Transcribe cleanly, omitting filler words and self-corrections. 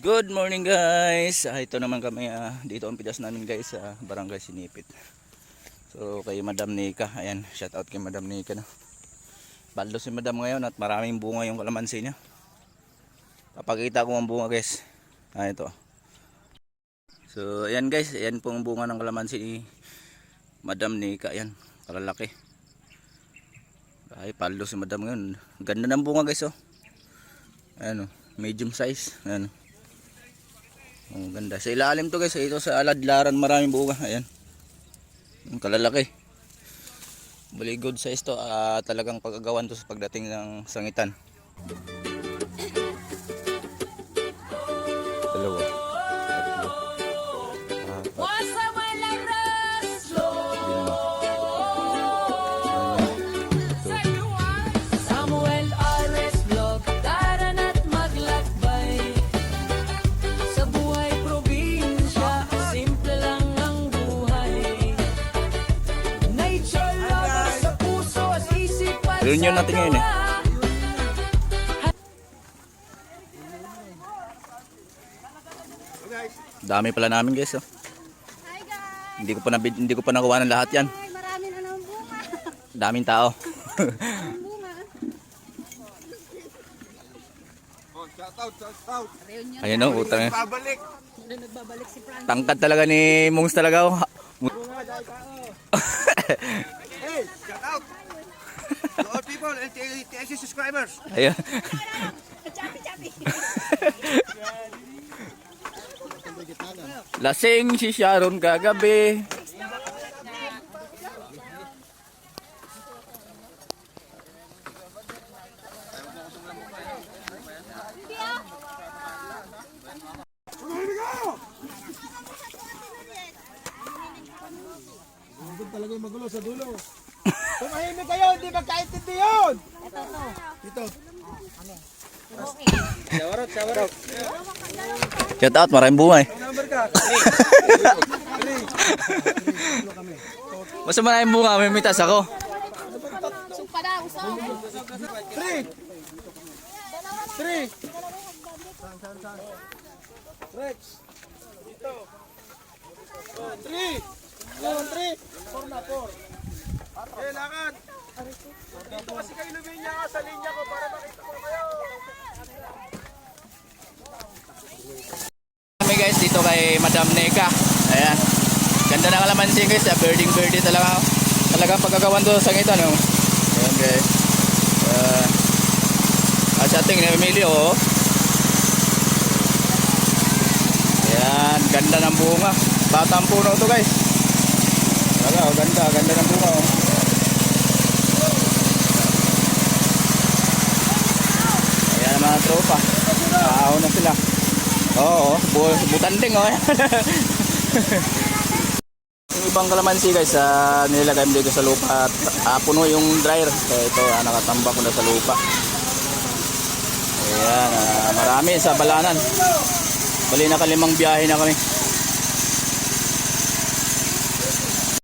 Good morning guys. Ito naman kami dito ang pidas namin guys sa Barangay Sinipit. So kay Madam Nika, ayan, shout out kay Madam Nika no. Baldo si Madam ngayon at maraming bunga yung kalamansi niya. Papakita ko ang bunga guys. Ito. So ayan guys, ayan po ang bunga ng kalamansi ni Madam Nika, ayan, kalalaki. Ay, paldo si Madam ngayon. Ganda ng bunga guys oh. Ayan oh, medium size. Ayan. Oh, ganda. Sa ilalim to guys, ito sa aladlaran maraming bunga. Ayan. Ang kalalaki. Bali good size to. Talagang pagagawan to sa pagdating ng sangitan. Dalawa. Tatlo. Apat. Reunion natin ngayon eh. Dami pala namin guys oh. Hi guys. Hindi ko pa nakuha ng lahat 'yan. Marami na ng bunga. Daming tao. Bunga. Oh, shout out. Ayun oh, utang. Babalik. Nagbabalik si Frank. Tangkad talaga ni Mongs talaga oh. Hey, shout out. To all people and TSC subscribers. Ayun. Chapi. Lasing si Sharon kagabi. Talaga yung magulo sa dulo. Tumahimik kayo, hindi magkaintindi yun. Ito. Shower out. Shout out, maraming bunga eh. Number ka. Basta maraming bunga, may mitas ako. Sumpa daw. 3. Rex. Dito. 3. 4 na 4. Eh, lakad. Dito kasi kayo luminya ka sa linya ko para makita ko kayo. Kami guys dito kay Madam Nika. Ayan. Ganda na kalamansi guys, birdie talaga. Talaga pagkagawan to sa ngito no. Ayan guys. Sa ating Emilio oh. Ayan, ganda ng bunga. Batang puno to guys. Wala, oh, ganda ng bunga oh. Ayan mga tropa. Ahaw na sila. Oo, butanding oh. Yung ibang kalamansi guys, nilagay mo dito sa lupa at puno yung dryer. Kaya ito, nakatambak ko na sa lupa. Ayan, marami sa balanan. Bali nakalimang biyahe na kami.